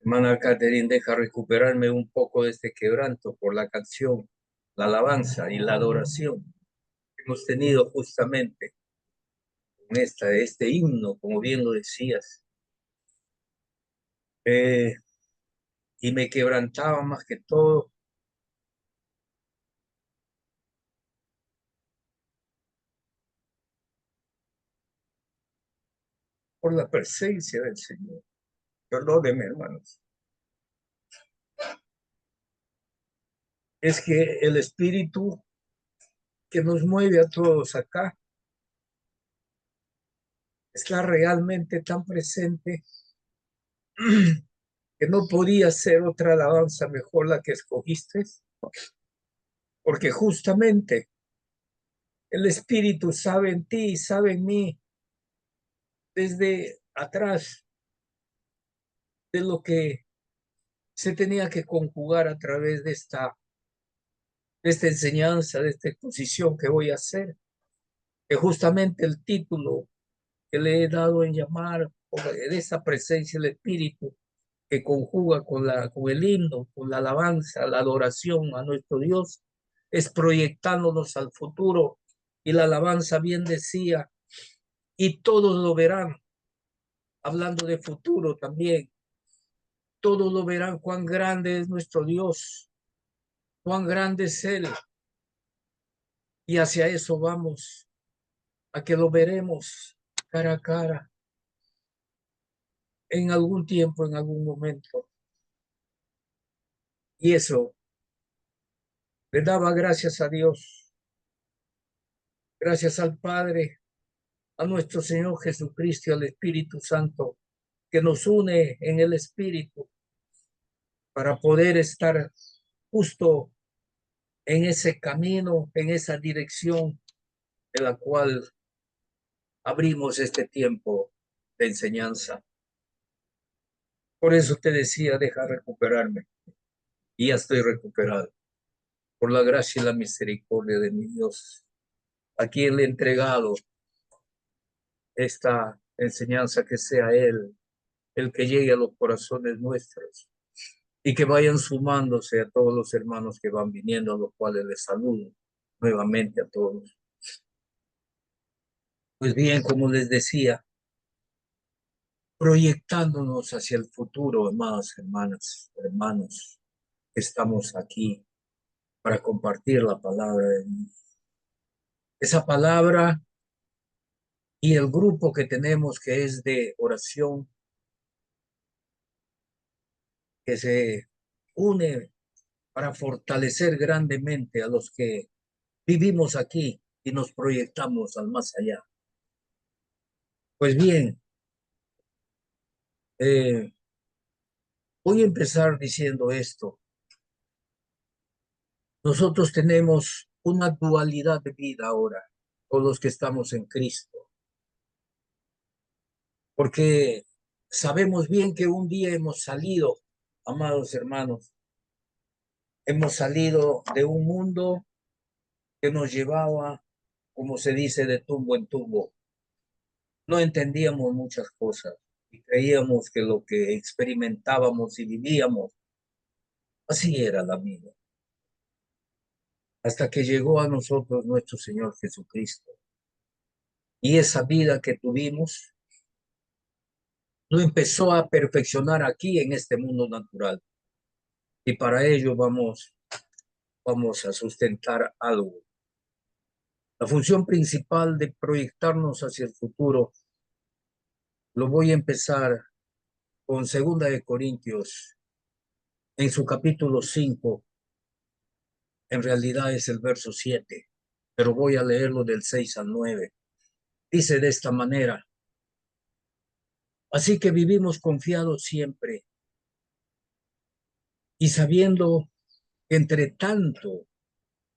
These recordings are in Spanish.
Hermana Catherine, deja recuperarme un poco de este quebranto por la canción, la alabanza y la adoración que hemos tenido justamente con este himno, como bien lo decías. Eh, y me quebrantaba más que todo por la presencia del Señor. Perdóneme, hermanos. Es que el espíritu que nos mueve a todos acá está realmente tan presente que no podía ser otra alabanza mejor la que escogiste, porque justamente el Espíritu sabe en ti, sabe en mí, desde atrás de lo que se tenía que conjugar a través de esta enseñanza, de esta exposición que voy a hacer, que justamente el título que le he dado en llamar de esa presencia del Espíritu que conjuga con el himno, con la alabanza, la adoración a nuestro Dios, es proyectándonos al futuro. Y la alabanza bien decía, y todos lo verán, hablando de futuro también, todos lo verán cuán grande es nuestro Dios, cuán grande es Él. Y hacia eso vamos, a que lo veremos cara a cara en algún tiempo, en algún momento. Y eso le daba gracias a Dios, gracias al Padre, a nuestro Señor Jesucristo y al Espíritu Santo, que nos une en el Espíritu para poder estar justo en ese camino, en esa dirección en la cual abrimos este tiempo de enseñanza. Por eso te decía, deja recuperarme. Y ya estoy recuperado. Por la gracia y la misericordia de mi Dios, a quien le he entregado esta enseñanza, que sea Él el que llegue a los corazones nuestros y que vayan sumándose a todos los hermanos que van viniendo, a los cuales les saludo nuevamente a todos. Pues bien, como les decía, proyectándonos hacia el futuro, hermanos, hermanas, hermanos, estamos aquí para compartir la palabra de Dios. Esa palabra y el grupo que tenemos, que es de oración, que se une para fortalecer grandemente a los que vivimos aquí y nos proyectamos al más allá. Pues bien, eh, voy a empezar diciendo esto. Nosotros tenemos una dualidad de vida ahora, todos los que estamos en Cristo, porque sabemos bien que un día hemos salido, amados hermanos, hemos salido de un mundo que nos llevaba, como se dice, de tumbo en tumbo. No entendíamos muchas cosas y creíamos que lo que experimentábamos y vivíamos, así era la vida, hasta que llegó a nosotros nuestro Señor Jesucristo. Y esa vida que tuvimos lo empezó a perfeccionar aquí en este mundo natural. Y para ello vamos a sustentar algo. La función principal de proyectarnos hacia el futuro lo voy a empezar con Segunda de Corintios, en su capítulo 5. En realidad es el verso 7, pero voy a leerlo del 6 al 9. Dice de esta manera: así que vivimos confiados siempre y sabiendo que entre tanto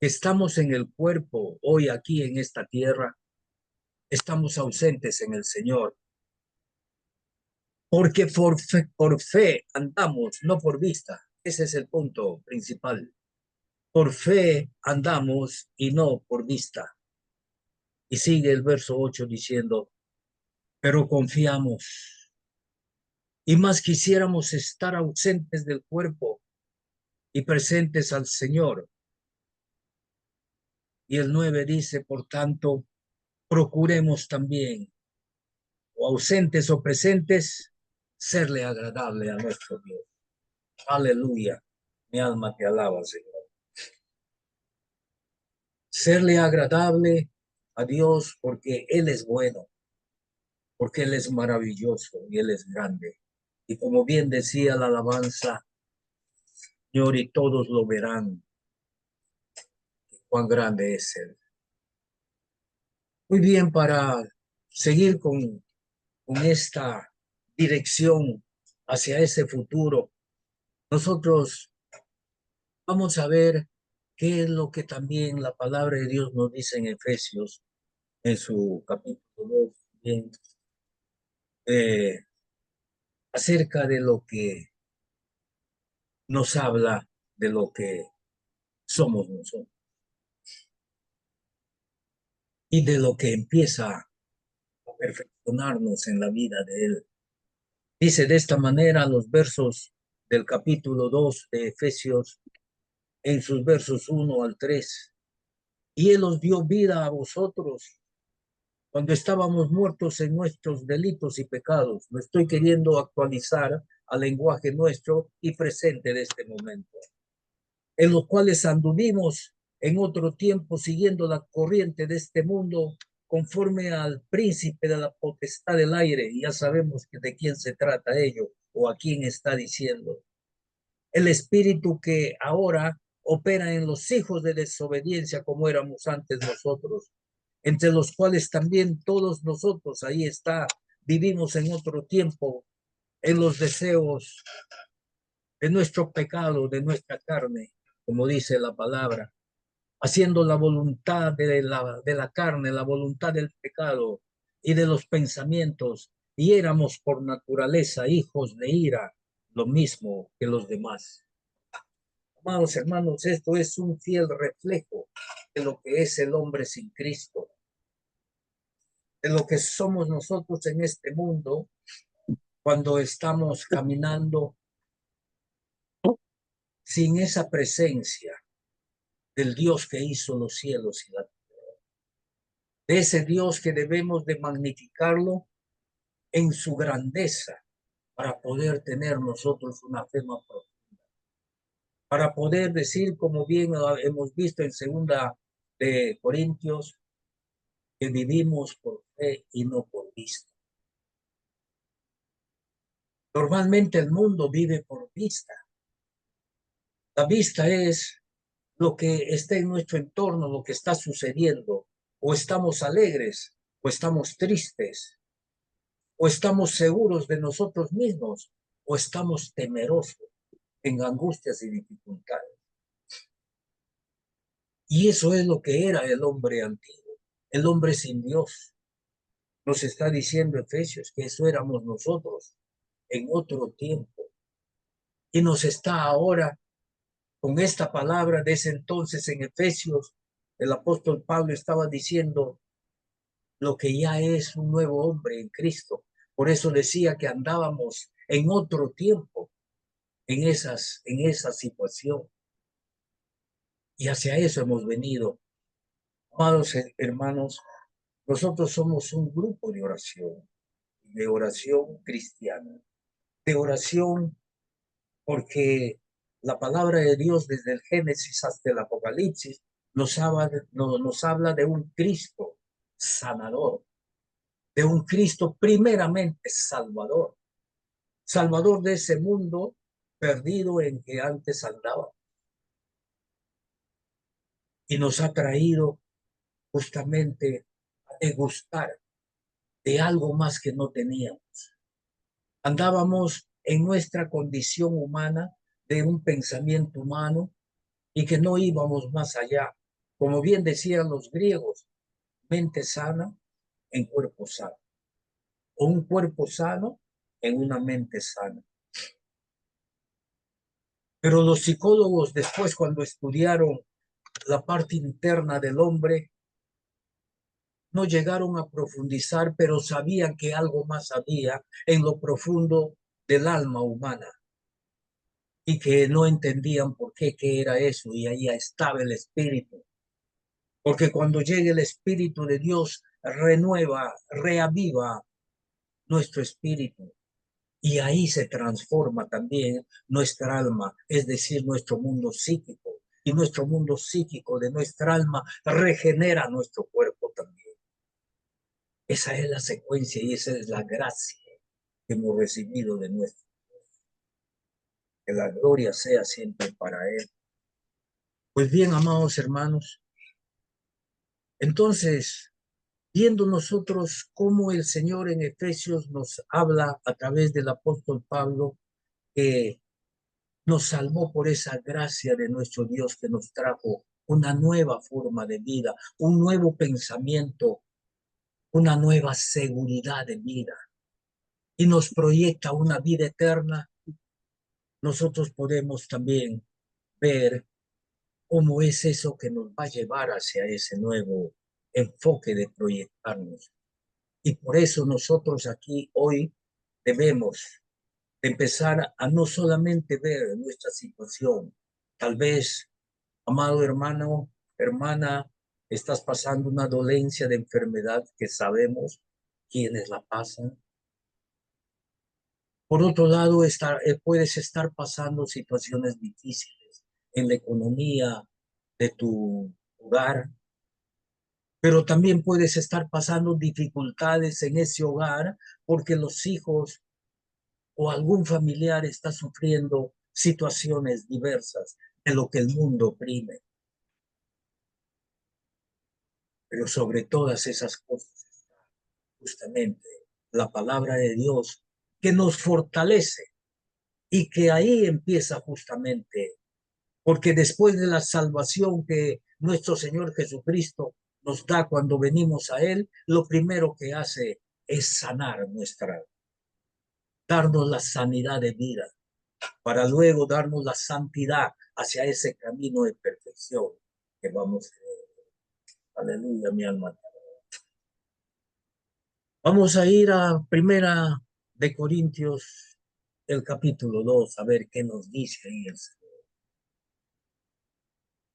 que estamos en el cuerpo hoy aquí en esta tierra, estamos ausentes en el Señor, porque por fe andamos, no por vista. Ese es el punto principal. Por fe andamos y no por vista. Y sigue el verso 8 diciendo, pero confiamos y más quisiéramos estar ausentes del cuerpo y presentes al Señor. Y el 9 dice, por tanto, procuremos también, o ausentes o presentes, serle agradable a nuestro Dios. Aleluya. Mi alma te alaba, Señor. Serle agradable a Dios porque Él es bueno, porque Él es maravilloso y Él es grande. Y como bien decía la alabanza, Señor, y todos lo verán, cuán grande es Él. Muy bien, para seguir con esta dirección hacia ese futuro, nosotros vamos a ver qué es lo que también la palabra de Dios nos dice en Efesios, en su capítulo 2, bien, acerca de lo que nos habla de lo que somos nosotros y de lo que empieza a perfeccionarnos en la vida de Él. Dice de esta manera los versos del capítulo 2 de Efesios, en sus versos 1 al 3. Y Él os dio vida a vosotros cuando estábamos muertos en nuestros delitos y pecados. Lo estoy queriendo actualizar al lenguaje nuestro y presente de este momento. En los cuales anduvimos en otro tiempo siguiendo la corriente de este mundo conforme al príncipe de la potestad del aire. Ya sabemos que de quién se trata ello o a quién está diciendo. El espíritu que ahora opera en los hijos de desobediencia como éramos antes nosotros, entre los cuales también todos nosotros, ahí está, vivimos en otro tiempo, en los deseos de nuestro pecado, de nuestra carne, como dice la palabra, haciendo la voluntad de la carne, la voluntad del pecado y de los pensamientos, y éramos por naturaleza hijos de ira, lo mismo que los demás. Amados hermanos, esto es un fiel reflejo de lo que es el hombre sin Cristo, de lo que somos nosotros en este mundo cuando estamos caminando sin esa presencia del Dios que hizo los cielos y la tierra, de ese Dios que debemos de magnificarlo en su grandeza para poder tener nosotros una fe más profunda, para poder decir, como bien hemos visto en segunda de Corintios, que vivimos por fe y no por vista. Normalmente el mundo vive por vista. La vista es lo que está en nuestro entorno, lo que está sucediendo, o estamos alegres, o estamos tristes, o estamos seguros de nosotros mismos, o estamos temerosos en angustias y dificultades. Y eso es lo que era el hombre antiguo, el hombre sin Dios. Nos está diciendo Efesios que eso éramos nosotros en otro tiempo. Y nos está ahora con esta palabra de ese entonces en Efesios, el apóstol Pablo estaba diciendo lo que ya es un nuevo hombre en Cristo. Por eso decía que andábamos en otro tiempo, en esa situación. Y hacia eso hemos venido. Amados hermanos, nosotros somos un grupo de oración cristiana, de oración porque la palabra de Dios desde el Génesis hasta el Apocalipsis nos habla de un Cristo sanador, de un Cristo primeramente salvador, salvador de ese mundo perdido en que antes andaba. Y nos ha traído justamente a degustar de algo más que no teníamos. Andábamos en nuestra condición humana, de un pensamiento humano, y que no íbamos más allá. Como bien decían los griegos, mente sana en cuerpo sano, o un cuerpo sano en una mente sana. Pero los psicólogos después, cuando estudiaron la parte interna del hombre, no llegaron a profundizar, pero sabían que algo más había en lo profundo del alma humana y que no entendían por qué, qué era eso, y ahí estaba el Espíritu. Porque cuando llegue el Espíritu de Dios, renueva, reaviva nuestro espíritu. Y ahí se transforma también nuestra alma, es decir, nuestro mundo psíquico. Y nuestro mundo psíquico de nuestra alma regenera nuestro cuerpo también. Esa es la secuencia y esa es la gracia que hemos recibido de nuestro Dios. Que la gloria sea siempre para Él. Pues bien, amados hermanos, entonces, viendo nosotros cómo el Señor en Efesios nos habla a través del apóstol Pablo, que nos salvó por esa gracia de nuestro Dios que nos trajo una nueva forma de vida, un nuevo pensamiento, una nueva seguridad de vida y nos proyecta una vida eterna. Nosotros podemos también ver cómo es eso que nos va a llevar hacia ese nuevo enfoque de proyectarnos. Y por eso nosotros aquí hoy debemos empezar a no solamente ver nuestra situación. Tal vez, amado hermano, hermana, estás pasando una dolencia de enfermedad que sabemos quiénes la pasan. Por otro lado, puedes estar pasando situaciones difíciles en la economía de tu hogar, pero también puedes estar pasando dificultades en ese hogar porque los hijos o algún familiar está sufriendo situaciones diversas de lo que el mundo oprime. Pero sobre todas esas cosas está justamente la palabra de Dios que nos fortalece y que ahí empieza justamente, porque después de la salvación que nuestro Señor Jesucristo nos da cuando venimos a Él, lo primero que hace es sanar darnos la sanidad de vida, para luego darnos la santidad hacia ese camino de perfección que vamos a ver. Aleluya, mi alma. Vamos a ir a Primera de Corintios, el capítulo 2, a ver qué nos dice ahí el Señor.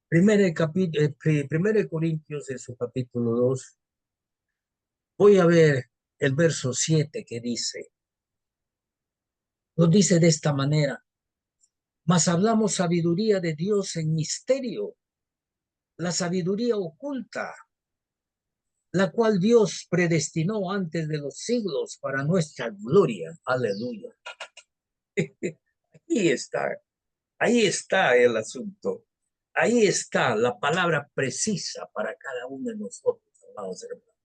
Primera de Corintios, en su capítulo 2, voy a ver el verso 7 que dice, nos dice de esta manera, mas hablamos sabiduría de Dios en misterio, la sabiduría oculta, la cual Dios predestinó antes de los siglos para nuestra gloria. Aleluya. Ahí está, ahí está el asunto. Ahí está la palabra precisa para cada uno de nosotros, amados hermanos.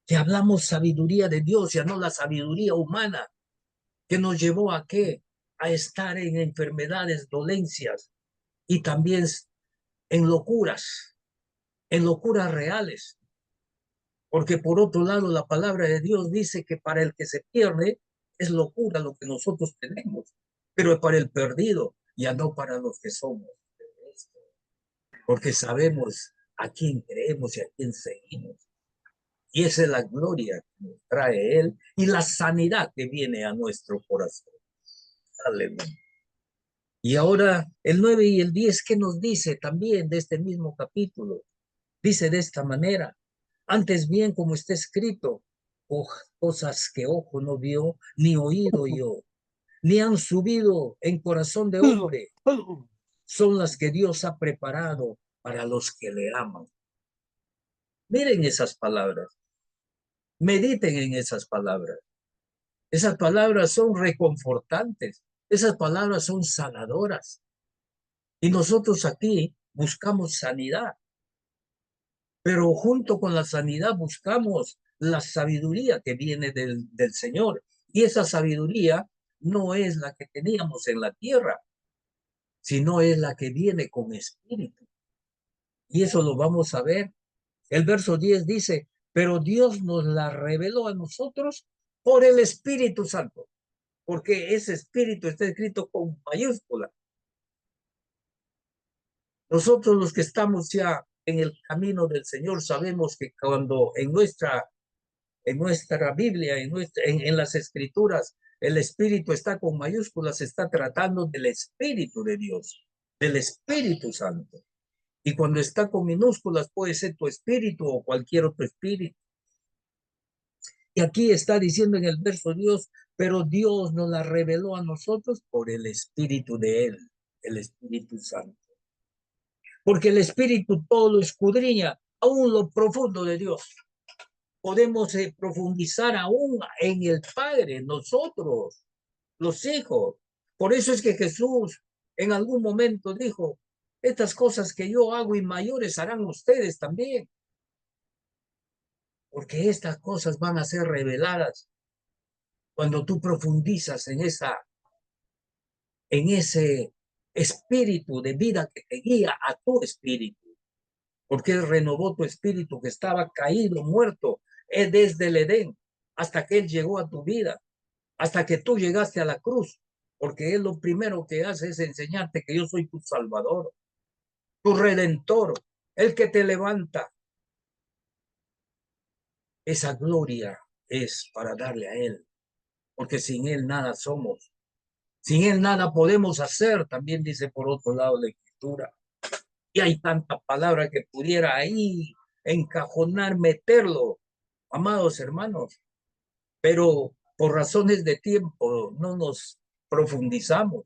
Que hablamos sabiduría de Dios, ya no la sabiduría humana, que nos llevó a qué? A estar en enfermedades, dolencias y también en locuras reales. Porque por otro lado, la palabra de Dios dice que para el que se pierde es locura lo que nosotros tenemos, pero para el perdido, ya no para los que somos. Porque sabemos a quién creemos y a quién seguimos. Y esa es la gloria que nos trae Él y la sanidad que viene a nuestro corazón. Aleluya. Y ahora el 9 y el 10, ¿qué nos dice también de este mismo capítulo? Dice de esta manera, antes bien como está escrito, cosas que ojo no vio, ni oído yo, ni han subido en corazón de hombre, son las que Dios ha preparado para los que le aman. Miren esas palabras, mediten en esas palabras. Esas palabras son reconfortantes, esas palabras son sanadoras. Y nosotros aquí buscamos sanidad, pero junto con la sanidad buscamos la sabiduría que viene del Señor. Y esa sabiduría no es la que teníamos en la tierra, sino es la que viene con espíritu. Y eso lo vamos a ver. El verso 10 dice, pero Dios nos la reveló a nosotros por el Espíritu Santo, porque ese espíritu está escrito con mayúscula. Nosotros los que estamos ya en el camino del Señor sabemos que cuando en nuestra Biblia, en las Escrituras, el Espíritu está con mayúsculas, está tratando del Espíritu de Dios, del Espíritu Santo. Y cuando está con minúsculas puede ser tu espíritu o cualquier otro espíritu. Y aquí está diciendo en el verso Dios, pero Dios nos la reveló a nosotros por el Espíritu de Él, el Espíritu Santo. Porque el Espíritu todo lo escudriña, aún lo profundo de Dios. Podemos profundizar aún en el Padre, nosotros, los hijos. Por eso es que Jesús en algún momento dijo, estas cosas que yo hago y mayores harán ustedes también. Porque estas cosas van a ser reveladas cuando tú profundizas en ese espíritu de vida que te guía a tu espíritu, porque Él renovó tu espíritu que estaba caído, muerto, desde el Edén, hasta que Él llegó a tu vida, hasta que tú llegaste a la cruz, porque Él lo primero que hace es enseñarte que yo soy tu Salvador, tu Redentor, el que te levanta. Esa gloria es para darle a Él, porque sin Él nada somos. Sin Él nada podemos hacer, también dice por otro lado la Escritura. Y hay tanta palabra que pudiera ahí encajonar, meterlo, amados hermanos. Pero por razones de tiempo no nos profundizamos.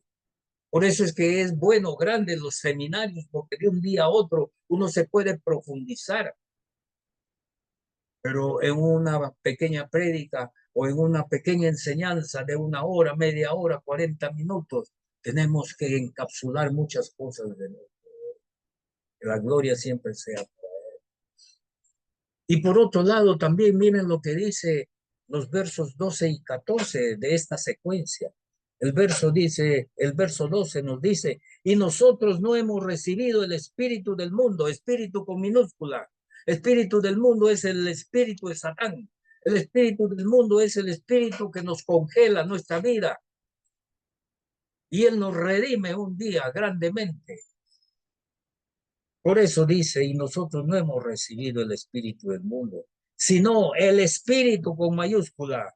Por eso es que es bueno, grande los seminarios, porque de un día a otro uno se puede profundizar. Pero en una pequeña prédica o en una pequeña enseñanza de una hora, media hora, 40 minutos, tenemos que encapsular muchas cosas de nosotros. Que la gloria siempre sea. Y por otro lado, también miren lo que dice los versos 12 y 14 de esta secuencia. El verso 12 nos dice, y nosotros no hemos recibido el espíritu del mundo, espíritu con minúscula. Espíritu del mundo es el espíritu de Satán. El espíritu del mundo es el espíritu que nos congela nuestra vida. Y Él nos redime un día grandemente. Por eso dice, y nosotros no hemos recibido el espíritu del mundo, sino el espíritu con mayúscula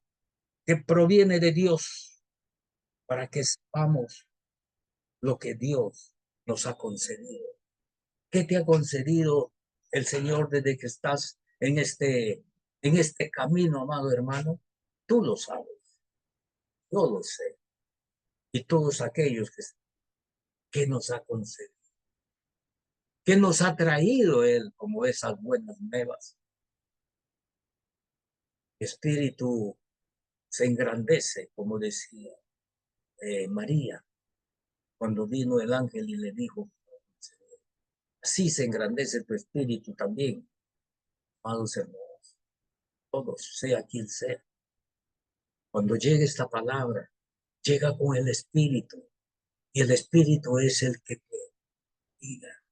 que proviene de Dios para que sepamos lo que Dios nos ha concedido. ¿Qué te ha concedido el Señor desde que estás en este camino, amado hermano? Tú lo sabes, yo lo sé. Y todos aquellos que nos ha concedido, que nos ha traído Él como esas buenas nuevas. Espíritu se engrandece, como decía María, cuando vino el ángel y le dijo, así se engrandece tu espíritu también, amados hermanos, todos, sea quien sea. Cuando llegue esta palabra, llega con el espíritu, y el espíritu es el que te diga.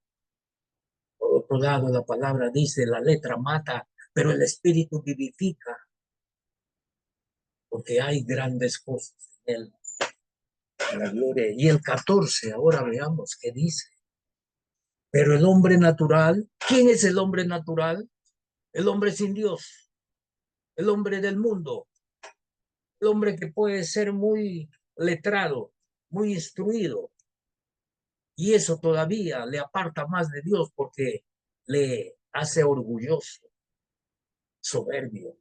Por otro lado, la palabra dice, la letra mata, pero el espíritu vivifica, porque hay grandes cosas en él. La gloria. Y el 14, ahora veamos qué dice. Pero el hombre natural, ¿quién es el hombre natural? El hombre sin Dios, el hombre del mundo, el hombre que puede ser muy letrado, muy instruido, y eso todavía le aparta más de Dios porque le hace orgulloso, soberbio.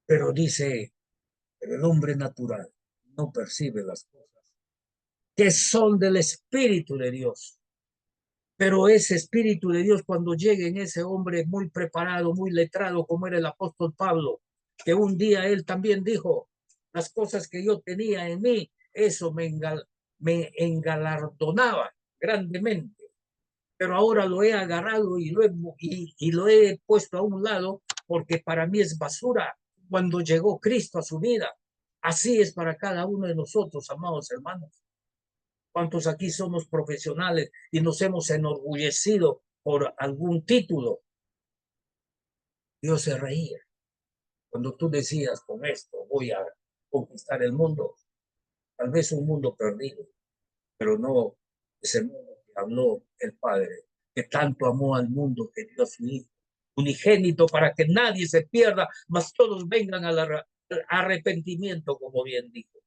Pero dice, pero el hombre natural no percibe las cosas que son del Espíritu de Dios. Pero ese Espíritu de Dios, cuando llegue en ese hombre muy preparado, muy letrado, como era el apóstol Pablo, que un día él también dijo, las cosas que yo tenía en mí, eso me engalardonaba grandemente. Pero ahora lo he agarrado y lo he puesto a un lado porque para mí es basura cuando llegó Cristo a su vida. Así es para cada uno de nosotros, amados hermanos. ¿Cuántos aquí somos profesionales y nos hemos enorgullecido por algún título? Dios se reía cuando tú decías, con esto voy a conquistar el mundo, tal vez un mundo perdido, pero no ese mundo que habló el Padre, que tanto amó al mundo que dio a su Hijo unigénito para que nadie se pierda, mas todos vengan a arrepentimiento, como bien dijo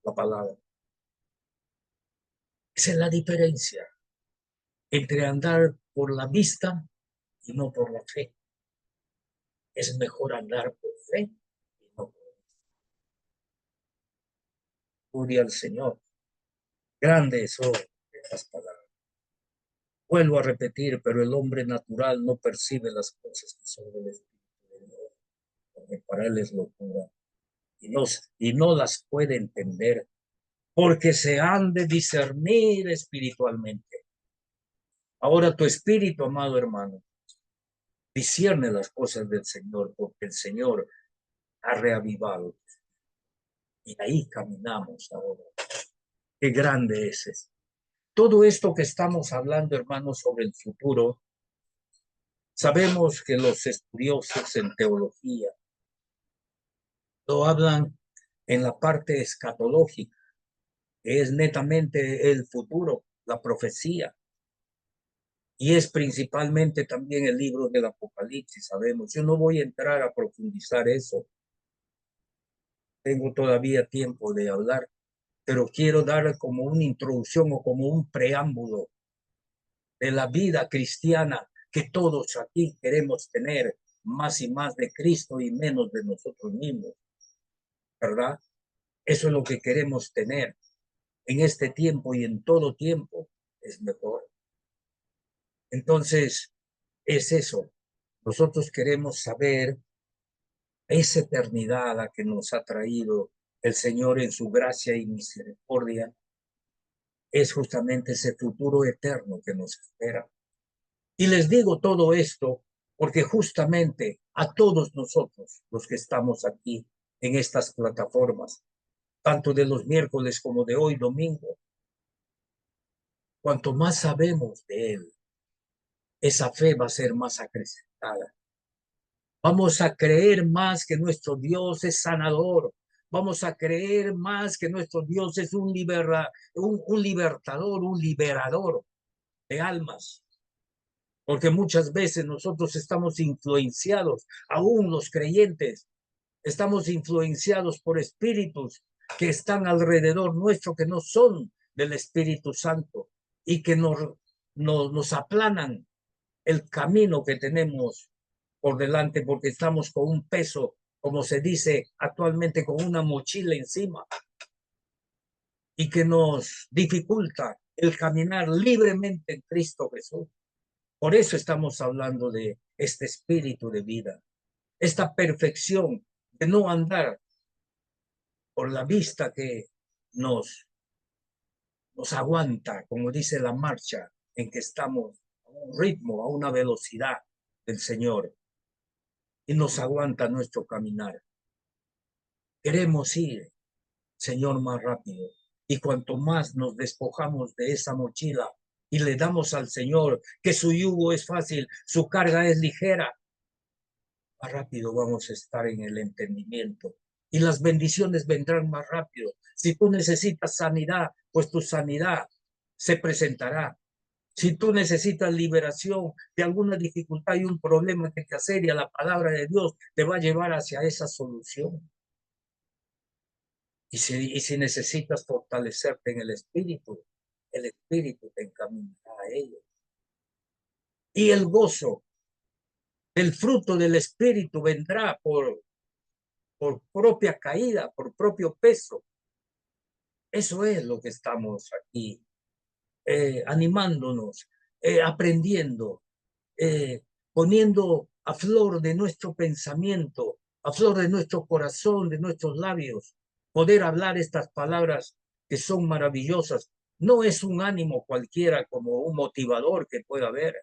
la palabra. Esa es la diferencia entre andar por la vista y no por la fe. Es mejor andar por fe y no por vista. Gloria al Señor. Grandes son estas palabras. Vuelvo a repetir, pero el hombre natural no percibe las cosas que son del Espíritu de Dios, porque para él es locura y no las puede entender, porque se han de discernir espiritualmente. Ahora tu espíritu, amado hermano, discierne las cosas del Señor, porque el Señor ha reavivado. Y ahí caminamos ahora. Qué grande es eso. Todo esto que estamos hablando, hermanos, sobre el futuro, sabemos que los estudiosos en teología lo hablan en la parte escatológica, que es netamente el futuro, la profecía. Y es principalmente también el libro del Apocalipsis, sabemos. Yo no voy a entrar a profundizar eso. Tengo todavía tiempo de hablar, pero quiero dar como una introducción o como un preámbulo de la vida cristiana que todos aquí queremos tener, más y más de Cristo y menos de nosotros mismos, ¿verdad? Eso es lo que queremos tener en este tiempo y en todo tiempo, es mejor. Entonces, es eso. Nosotros queremos saber esa eternidad a la que nos ha traído el Señor en su gracia y misericordia, es justamente ese futuro eterno que nos espera. Y les digo todo esto porque justamente a todos nosotros, los que estamos aquí en estas plataformas, tanto de los miércoles como de hoy domingo, cuanto más sabemos de Él, esa fe va a ser más acrecentada. Vamos a creer más que nuestro Dios es sanador. Vamos a creer más que nuestro Dios es un libertador, un liberador de almas. Porque muchas veces nosotros estamos influenciados, aún los creyentes, estamos influenciados por espíritus que están alrededor nuestro, que no son del Espíritu Santo y que nos aplanan el camino que tenemos por delante porque estamos con un peso, como se dice actualmente, con una mochila encima y que nos dificulta el caminar libremente en Cristo Jesús. Por eso estamos hablando de este espíritu de vida, esta perfección de no andar por la vista que nos aguanta, como dice la marcha, en que estamos a un ritmo, a una velocidad del Señor y nos aguanta nuestro caminar. Queremos ir, Señor, más rápido. Y cuanto más nos despojamos de esa mochila y le damos al Señor que su yugo es fácil, su carga es ligera, más rápido vamos a estar en el entendimiento. Y las bendiciones vendrán más rápido. Si tú necesitas sanidad, pues tu sanidad se presentará. Si tú necesitas liberación de alguna dificultad y un problema que te asedia, la palabra de Dios te va a llevar hacia esa solución. Y si necesitas fortalecerte en el Espíritu te encaminará a ello. Y el gozo, el fruto del Espíritu vendrá por propia caída, por propio peso. Eso es lo que estamos aquí animándonos, aprendiendo, eh, poniendo a flor de nuestro pensamiento, a flor de nuestro corazón, de nuestros labios, poder hablar estas palabras que son maravillosas. No es un ánimo cualquiera como un motivador que pueda haber.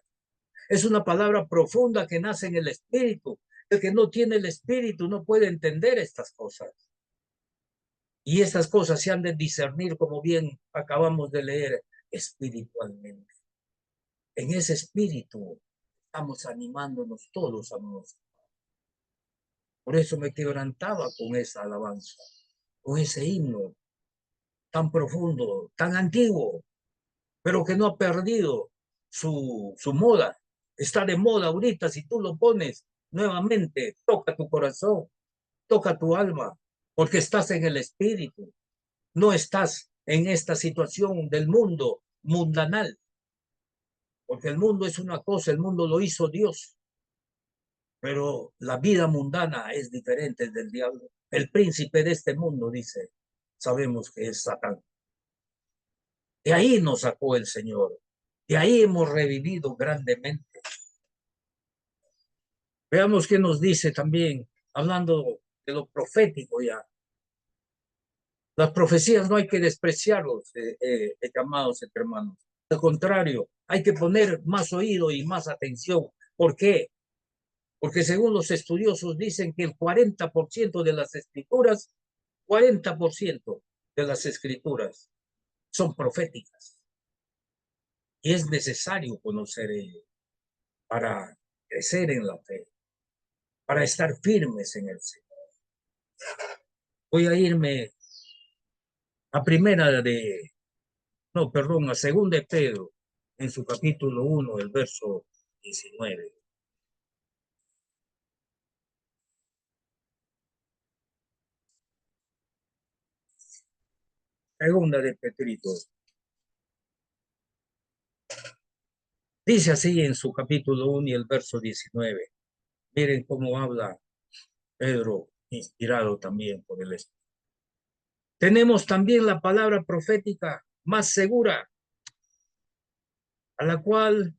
Es una palabra profunda que nace en el espíritu. El que no tiene el espíritu no puede entender estas cosas. Y estas cosas se han de discernir, como bien acabamos de leer, espiritualmente. En ese espíritu estamos animándonos todos, amados. Por eso me quebrantaba con esa alabanza, con ese himno tan profundo, tan antiguo, pero que no ha perdido su moda. Está de moda ahorita, si tú lo pones nuevamente, toca tu corazón, toca tu alma, porque estás en el espíritu, no estás en esta situación del mundo mundanal, porque el mundo es una cosa, el mundo lo hizo Dios, pero la vida mundana es diferente del diablo. El príncipe de este mundo, dice, sabemos que es Satán. De ahí nos sacó el Señor, de ahí hemos revivido grandemente. Veamos qué nos dice también, hablando de lo profético ya. Las profecías no hay que despreciarlos, amados hermanos. Al contrario, hay que poner más oído y más atención. ¿Por qué? Porque según los estudiosos dicen que el 40% de las escrituras, 40% de las escrituras son proféticas. Y es necesario conocer ello para crecer en la fe, para estar firmes en el Señor. Voy a irme a a segunda de Pedro, en su capítulo 1, el verso 19. Segunda de Petrito. Dice así en su capítulo 1 y el verso 19. Miren cómo habla Pedro, inspirado también por el Espíritu. Tenemos también la palabra profética más segura, a la cual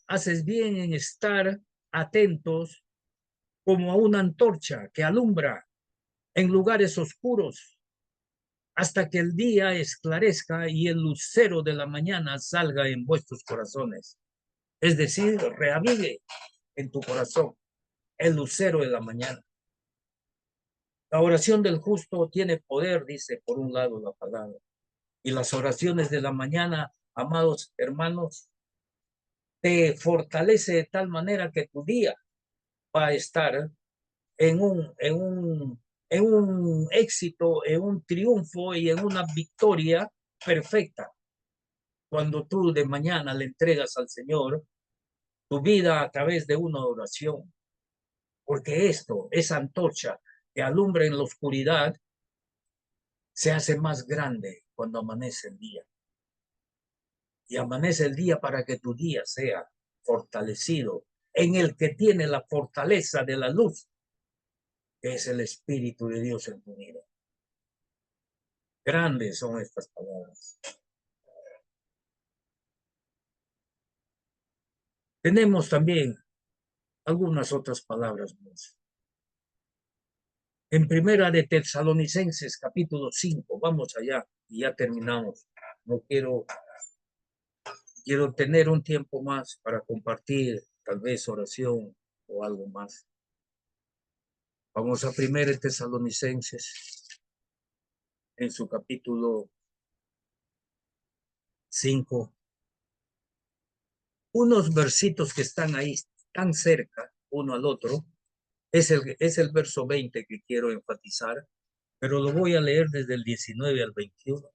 haces bien en estar atentos como a una antorcha que alumbra en lugares oscuros hasta que el día esclarezca y el lucero de la mañana salga en vuestros corazones. Es decir, reavive en tu corazón el lucero de la mañana. La oración del justo tiene poder, dice por un lado la palabra. Y las oraciones de la mañana, amados hermanos, te fortalece de tal manera que tu día va a estar en un éxito, en un triunfo y en una victoria perfecta. Cuando tú de mañana le entregas al Señor tu vida a través de una oración, porque esto, esa antorcha que alumbra en la oscuridad, se hace más grande cuando amanece el día. Y amanece el día para que tu día sea fortalecido en el que tiene la fortaleza de la luz, que es el Espíritu de Dios en tu vida. Grandes son estas palabras. Tenemos también algunas otras palabras más. En primera de Tesalonicenses, capítulo 5, vamos allá y ya terminamos. No quiero tener un tiempo más para compartir tal vez oración o algo más. Vamos a primera de Tesalonicenses, en su capítulo 5. Unos versitos que están ahí tan cerca uno al otro. Es el verso 20 que quiero enfatizar, pero lo voy a leer desde el 19 al 21.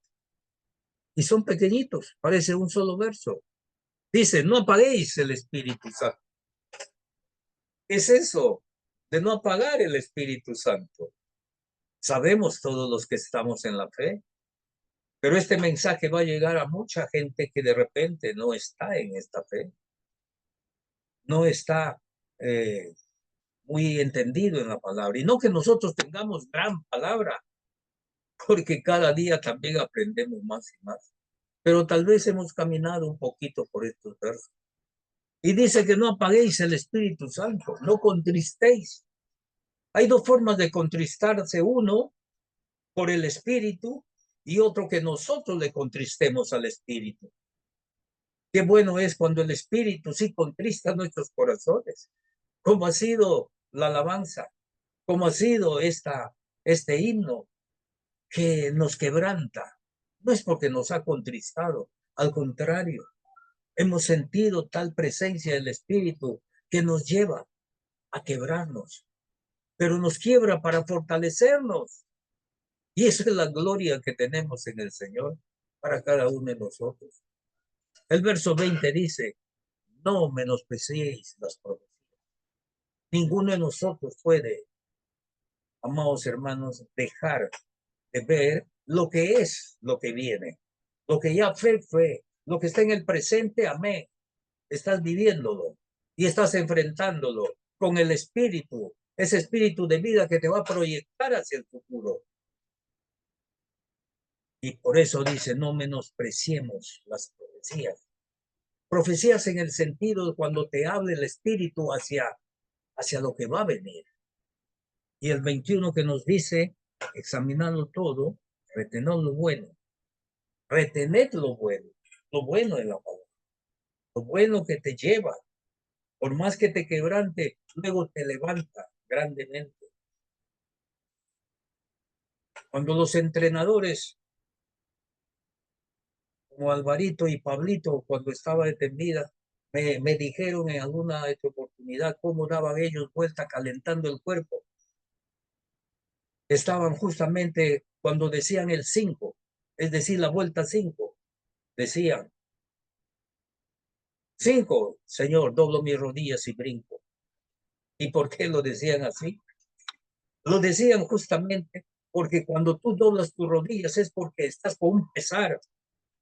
Y son pequeñitos, parece un solo verso. Dice, no apaguéis el Espíritu Santo. ¿Qué es eso de no apagar el Espíritu Santo? Sabemos todos los que estamos en la fe, pero este mensaje va a llegar a mucha gente que de repente no está en esta fe, no está muy entendido en la palabra. Y no que nosotros tengamos gran palabra, porque cada día también aprendemos más y más. Pero tal vez hemos caminado un poquito por estos versos. Y dice que no apaguéis el Espíritu Santo, no contristéis. Hay dos formas de contristarse, uno por el Espíritu y otro que nosotros le contristemos al Espíritu. Qué bueno es cuando el Espíritu sí contrista nuestros corazones, como ha sido la alabanza, como ha sido este himno que nos quebranta. No es porque nos ha contristado, al contrario, hemos sentido tal presencia del Espíritu que nos lleva a quebrarnos, pero nos quiebra para fortalecernos. Y esa es la gloria que tenemos en el Señor para cada uno de nosotros. El verso 20 dice, no menospreciéis las profecías. Ninguno de nosotros puede amados hermanos, dejar de ver lo que es, lo que viene, lo que ya fue, lo que está en el presente, amén. Estás viviéndolo y estás enfrentándolo con el espíritu, ese espíritu de vida que te va a proyectar hacia el futuro. Y por eso dice, no menospreciemos las profecías. Profecías en el sentido de cuando te hable el espíritu hacia lo que va a venir. Y el 21 que nos dice, examinando todo, retened lo bueno, retened lo bueno de la palabra, lo bueno que te lleva, por más que te quebrante, luego te levanta grandemente. Cuando los entrenadores, como Alvarito y Pablito, cuando estaba detendida, me dijeron en alguna oportunidad cómo daban ellos vuelta calentando el cuerpo. Estaban justamente cuando decían el 5, es decir, la vuelta 5, decían, 5, Señor, doblo mis rodillas y brinco. ¿Y por qué lo decían así? Lo decían justamente porque cuando tú doblas tus rodillas es porque estás con un pesar.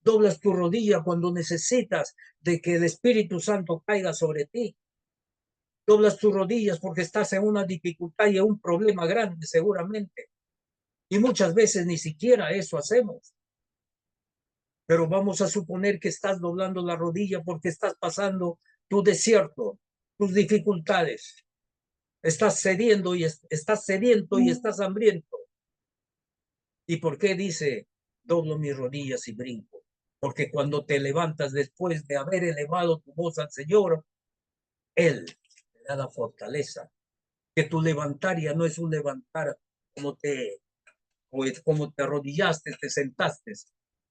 Doblas tu rodilla cuando necesitas de que el Espíritu Santo caiga sobre ti. Doblas tus rodillas porque estás en una dificultad y en un problema grande seguramente. Y muchas veces ni siquiera eso hacemos. Pero vamos a suponer que estás doblando la rodilla porque estás pasando tu desierto, tus dificultades. Estás cediendo y estás sediento y estás hambriento. ¿Y por qué dice doblo mis rodillas y brinco? Porque cuando te levantas después de haber elevado tu voz al Señor, Él te da la fortaleza. Que tu levantar ya no es un levantar como como te arrodillaste, te sentaste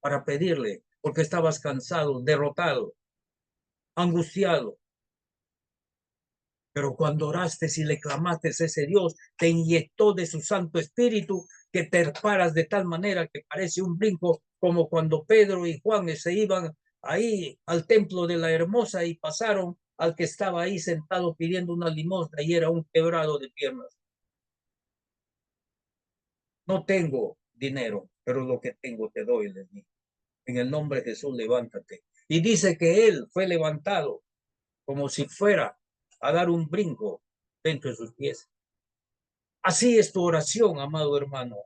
para pedirle, porque estabas cansado, derrotado, angustiado. Pero cuando oraste y le clamaste, ese Dios te inyectó de su Santo Espíritu que te paras de tal manera que parece un brinco, como cuando Pedro y Juan se iban ahí al templo de la Hermosa y pasaron al que estaba ahí sentado pidiendo una limosna y era un quebrado de piernas. No tengo dinero, pero lo que tengo te doy, les digo. En el nombre de Jesús, levántate. Y dice que él fue levantado como si fuera a dar un brinco dentro de sus pies. Así es tu oración, amado hermano.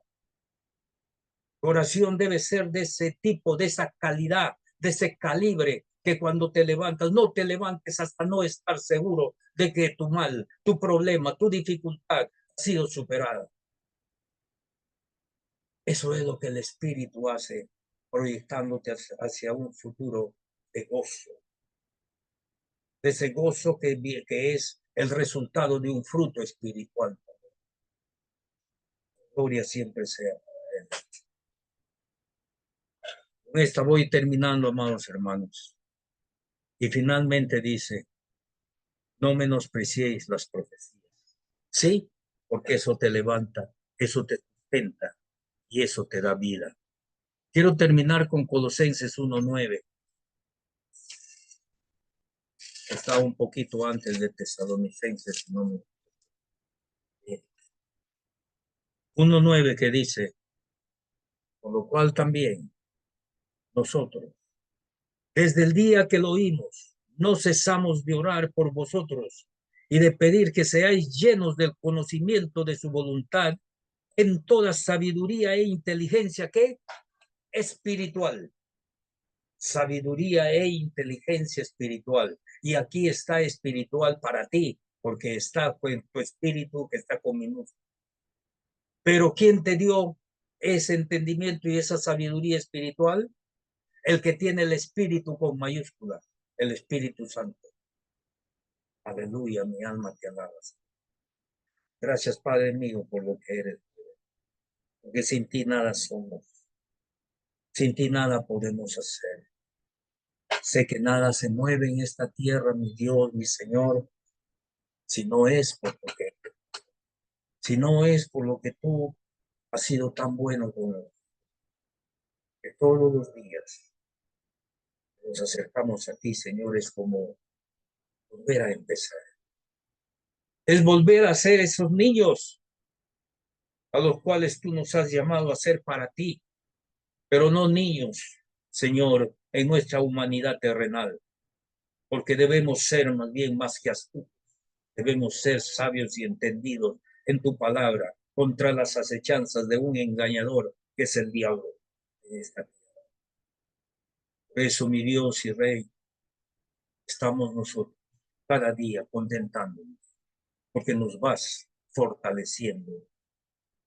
Tu oración debe ser de ese tipo, de esa calidad, de ese calibre, que cuando te levantas, no te levantes hasta no estar seguro de que tu mal, tu problema, tu dificultad ha sido superada. Eso es lo que el Espíritu hace, proyectándote hacia un futuro de gozo, de ese gozo que es el resultado de un fruto espiritual. Gloria siempre sea. Con esta voy terminando, amados hermanos. Y finalmente dice, no menospreciéis las profecías. Sí, porque eso te levanta, eso te sustenta y eso te da vida. Quiero terminar con Colosenses 1:9. Está un poquito antes de Tesalonicenses, no me 1:9 que dice, con lo cual también nosotros, desde el día que lo oímos, no cesamos de orar por vosotros y de pedir que seáis llenos del conocimiento de su voluntad en toda sabiduría e inteligencia que espiritual. Sabiduría e inteligencia espiritual. Y aquí está espiritual para ti, porque está con tu espíritu que está con minúsculas. Pero ¿quién te dio ese entendimiento y esa sabiduría espiritual? El que tiene el espíritu con mayúsculas, el Espíritu Santo. Aleluya, mi alma te alabas. Gracias, Padre mío, por lo que eres. Porque sin ti nada somos. Sin ti nada podemos hacer. Sé que nada se mueve en esta tierra, mi Dios, mi Señor, si no es por lo que, si no es por lo que tú has sido tan bueno con nosotros, que todos los días nos acercamos a ti, Señor, es como volver a empezar. Es volver a ser esos niños a los cuales tú nos has llamado a ser para ti, pero no niños, Señor, en nuestra humanidad terrenal, porque debemos ser más bien más que astutos, debemos ser sabios y entendidos en tu palabra contra las acechanzas de un engañador que es el diablo en esta tierra. Por eso, mi Dios y Rey, estamos nosotros cada día contentándonos, porque nos vas fortaleciendo,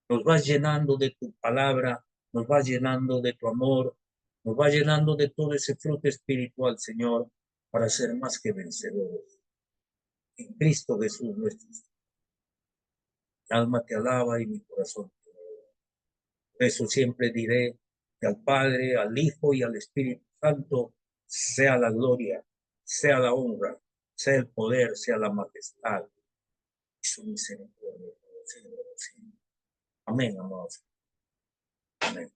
nos vas llenando de tu palabra, nos vas llenando de tu amor, nos vas llenando de todo ese fruto espiritual, Señor, para ser más que vencedores. En Cristo Jesús nuestro Señor. Mi alma te alaba y mi corazón te alaba. Por eso siempre diré que al Padre, al Hijo y al Espíritu Santo sea la gloria, sea la honra, sea el poder, sea la majestad y su misericordia. Amén, amados.